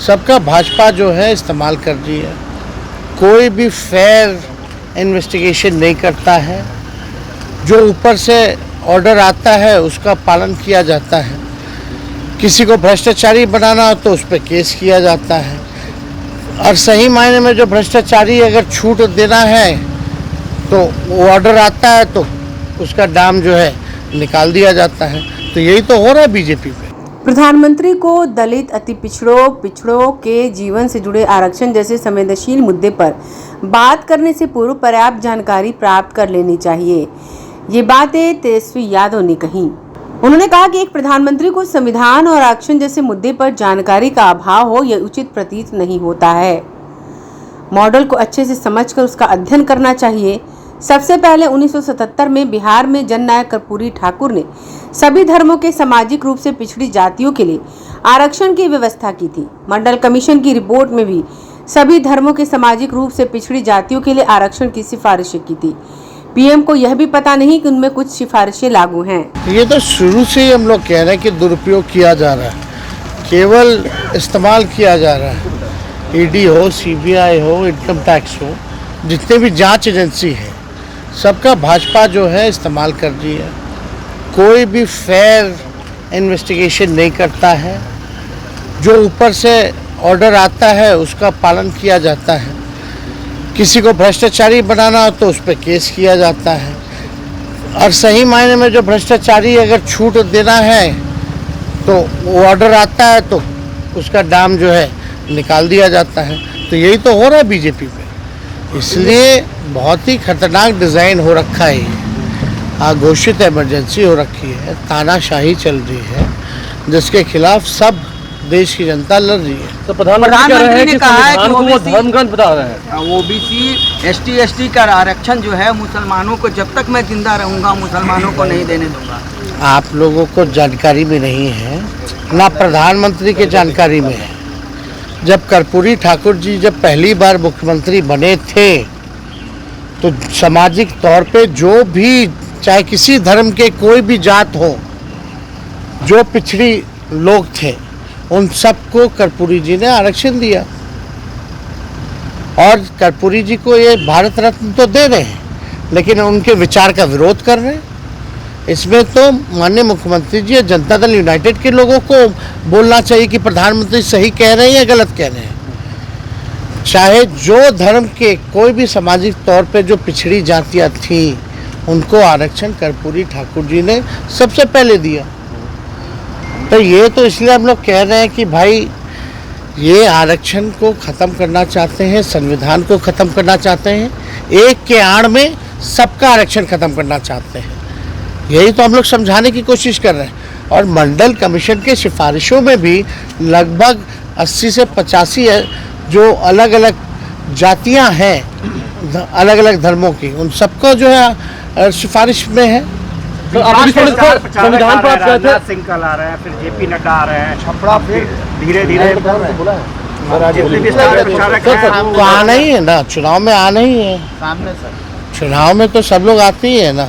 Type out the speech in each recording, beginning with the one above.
सबका भाजपा जो है इस्तेमाल कर रही है। कोई भी फेयर इन्वेस्टिगेशन नहीं करता है। जो ऊपर से ऑर्डर आता है उसका पालन किया जाता है। किसी को भ्रष्टाचारी बनाना हो तो उस पर केस किया जाता है। और सही मायने में जो भ्रष्टाचारी अगर छूट देना है तो वो ऑर्डर आता है तो उसका दाम जो है निकाल दिया जाता है। तो यही तो हो रहा है बीजेपी में। प्रधानमंत्री को दलित, अति पिछड़ों के जीवन से जुड़े आरक्षण जैसे संवेदनशील मुद्दे पर बात करने से पूर्व पर्याप्त जानकारी प्राप्त कर लेनी चाहिए। ये बातें तेजस्वी यादव ने कही। उन्होंने कहा कि एक प्रधानमंत्री को संविधान और आरक्षण जैसे मुद्दे पर जानकारी का अभाव हो यह उचित प्रतीत नहीं होता है। मॉडल को अच्छे से समझकर उसका अध्ययन करना चाहिए। सबसे पहले 1977 में बिहार में जननायक कर्पूरी ठाकुर ने सभी धर्मों के सामाजिक रूप से पिछड़ी जातियों के लिए आरक्षण की व्यवस्था की थी। मंडल कमीशन की रिपोर्ट में भी सभी धर्मों के सामाजिक रूप से पिछड़ी जातियों के लिए आरक्षण की सिफारिशें की थी। पीएम को यह भी पता नहीं कि उनमें कुछ सिफारिशें लागू हैं। ये तो शुरू से ही हम लोग कह रहे हैं कि दुरुपयोग किया जा रहा है, केवल इस्तेमाल किया जा रहा है। ईडी हो, सीबीआई हो, इनकम टैक्स हो, जितने भी जांच एजेंसी है सबका भाजपा जो है इस्तेमाल कर रही है। कोई भी फेयर इन्वेस्टिगेशन नहीं करता है। जो ऊपर से ऑर्डर आता है उसका पालन किया जाता है। किसी को भ्रष्टाचारी बनाना हो तो उस पर केस किया जाता है। और सही मायने में जो भ्रष्टाचारी अगर छूट देना है तो वो ऑर्डर आता है तो उसका दाम जो है निकाल दिया जाता है। तो यही तो हो रहा है बीजेपी में। इसलिए बहुत ही खतरनाक डिज़ाइन हो रखा है। घोषित इमरजेंसी हो रखी है, तानाशाही चल रही है, जिसके खिलाफ सब देश की जनता लड़ रही है। तो प्रधानमंत्री ने कहा है कि वो धर्म ग्रंथ बता रहे हैं। ओबीसी एसटी का आरक्षण जो है मुसलमानों को, जब तक मैं जिंदा रहूंगा मुसलमानों को नहीं देने दूंगा। आप लोगों को जानकारी में नहीं है, ना प्रधानमंत्री के जानकारी में है। जब कर्पूरी ठाकुर जी जब पहली बार मुख्यमंत्री बने थे तो सामाजिक तौर पे जो भी, चाहे किसी धर्म के कोई भी जात हो, जो पिछड़ी लोग थे उन सबको कर्पूरी जी ने आरक्षण दिया। और कर्पूरी जी को ये भारत रत्न तो दे रहे हैं, लेकिन उनके विचार का विरोध कर रहे हैं। इसमें तो माननीय मुख्यमंत्री जी जनता दल यूनाइटेड के लोगों को बोलना चाहिए कि प्रधानमंत्री सही कह रहे हैं या गलत कह रहे हैं। चाहे जो धर्म के कोई भी सामाजिक तौर पे जो पिछड़ी जातियां थी उनको आरक्षण कर्पूरी ठाकुर जी ने सबसे पहले दिया। तो ये तो इसलिए हम लोग कह रहे हैं कि भाई ये आरक्षण को ख़त्म करना चाहते हैं, संविधान को ख़त्म करना चाहते हैं, एक के आड़ में सबका आरक्षण ख़त्म करना चाहते हैं। यही तो हम लोग समझाने की कोशिश कर रहे हैं। और मंडल कमीशन के सिफारिशों में भी लगभग 80 से 85 जो अलग अलग जातियां हैं अलग अलग धर्मों की, उन सबको जो है सिफारिश में है। तो संविधान पर आप कहते हैं सिंह कल आ रहे हैं, फिर जेपी नड्डा आ रहे हैं, छपड़ा फिर धीरे धीरे तो आना ही है ना, चुनाव में आना ही है सामने सर। चुनाव में तो सब लोग आते ही है ना,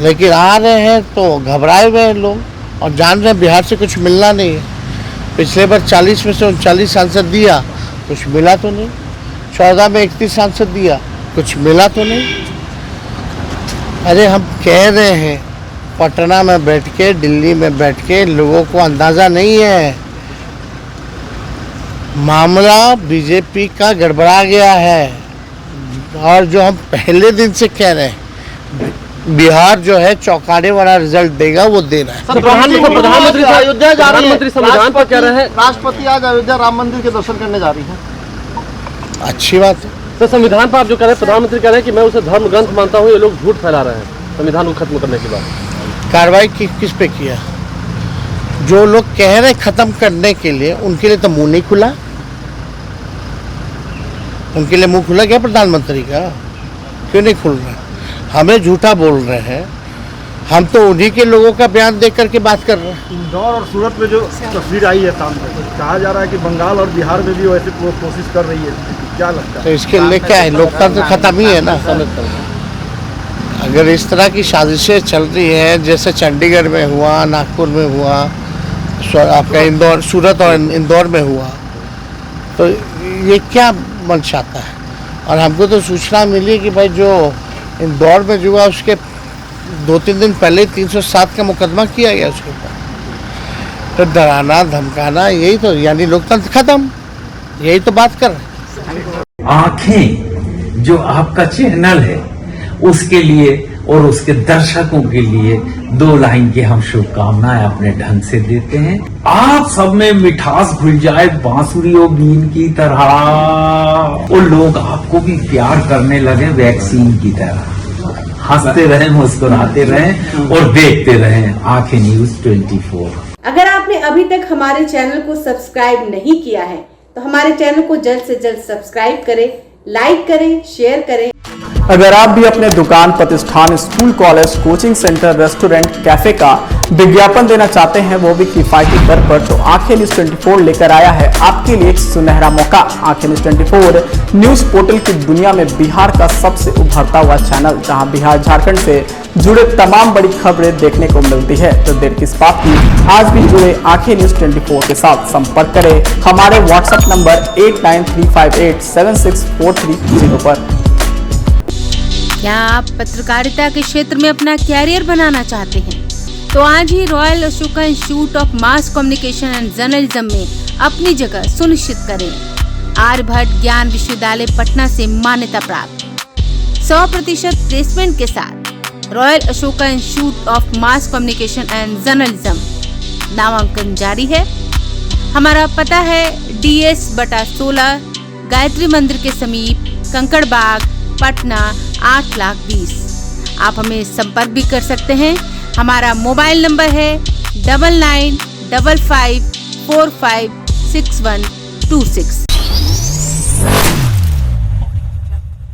लेकिन आ रहे हैं तो घबराए हुए हैं लोग और जान रहे हैं बिहार से कुछ मिलना नहीं है। पिछले बार 40 में से 39 सांसद दिया, कुछ मिला तो नहीं। 14 में 31 सांसद दिया, कुछ मिला तो नहीं। अरे हम कह रहे हैं पटना में बैठ के, दिल्ली में बैठ के लोगों को अंदाज़ा नहीं है, मामला बीजेपी का गड़बड़ा गया है। और जो हम पहले दिन से कह रहे हैं बिहार जो है चौंकाने वाला रिजल्ट देगा, वो देना है। प्रधानमंत्री अयोध्या जा रही है, संविधान पर कह रहे हैं राष्ट्रपति आज अयोध्या राम मंदिर के दर्शन करने जा रही है। अच्छी बात है। तो संविधान पर आप जो कह रहे हैं, प्रधानमंत्री कह रहे हैं कि मैं उसे धर्म ग्रंथ मानता हूँ, ये लोग झूठ फैला रहे हैं संविधान को खत्म करने के बाद। कार्रवाई किस पे किया? जो लोग कह रहे खत्म करने के लिए, उनके लिए तो मुंह नहीं खुला। उनके लिए मुंह खुला क्या प्रधानमंत्री का? क्यों नहीं खुल रहा? हमें झूठा बोल रहे हैं। हम तो उन्हीं के लोगों का बयान देख करके बात कर रहे हैं। इंदौर और सूरत में जो तस्वीर आई है सामने, कहा जा रहा है कि बंगाल और बिहार में भी वैसे कोशिश कर रही है, क्या लगता है? तो इसके लिए क्या है, लोकतंत्र खत्म ही है ना। अगर इस तरह की साजिशें चल रही हैं जैसे चंडीगढ़ में हुआ, नागपुर में हुआ, आपका इंदौर, सूरत और इंदौर में हुआ, तो ये क्या मंशाता है। और हमको तो सूचना मिली कि भाई जो इंदौर में जो हुआ उसके 2-3 दिन पहले 307 का मुकदमा किया गया उसके ऊपर। तो डराना धमकाना यही तो, यानी लोकतंत्र खत्म, यही तो बात कर रहे हैं। आंखें जो आपका चैनल है उसके लिए और उसके दर्शकों के लिए 2 लाइन की हम शुभकामनाएं अपने ढंग से देते हैं। आप सब में मिठास घुल जाए बांसुरी और बीन की तरह, और लोग आपको भी प्यार करने लगे वैक्सीन की तरह। हंसते रहें, मुस्कुराते रहें और देखते रहें आंखें न्यूज 24। अगर आपने अभी तक हमारे चैनल को सब्सक्राइब नहीं किया है तो हमारे चैनल को जल्द से जल्द सब्सक्राइब करें, लाइक करें, शेयर करें। अगर आप भी अपने दुकान, प्रतिष्ठान, school, college, coaching centre, restaurant, cafe का विज्ञापन देना चाहते हैं, वो भी किफायती दर पर, तो आंखें न्यूज 24 लेकर आया है आपके लिए एक सुनहरा मौका। आंखें न्यूज 24 न्यूज पोर्टल की दुनिया में बिहार का सबसे उभरता हुआ चैनल, जहां बिहार झारखंड से जुड़े तमाम बड़ी खबरें देखने को मिलती है। तो देर किस बात की, आज भी जुड़े आंखें न्यूज 24 के साथ संपर्क करें हमारे व्हाट्सएप नंबर 8935876430 पर। क्या आप पत्रकारिता के क्षेत्र में अपना कैरियर बनाना चाहते हैं? तो आज ही Royal Ashoka Institute of Mass Communication and Journalism में अपनी जगह सुनिश्चित करें। आर्यभट्ट ज्ञान विश्वविद्यालय पटना से मान्यता प्राप्त 100% प्लेसमेंट के साथ royal Ashoka Institute of Mass Communication and journalism नामांकन जारी है। हमारा पता है DS/16 गायत्री मंदिर के समीप, कंकड़ बाग, पटना 8,20,000। आप हमें संपर्क भी कर सकते हैं। हमारा मोबाइल नंबर है 9955456126।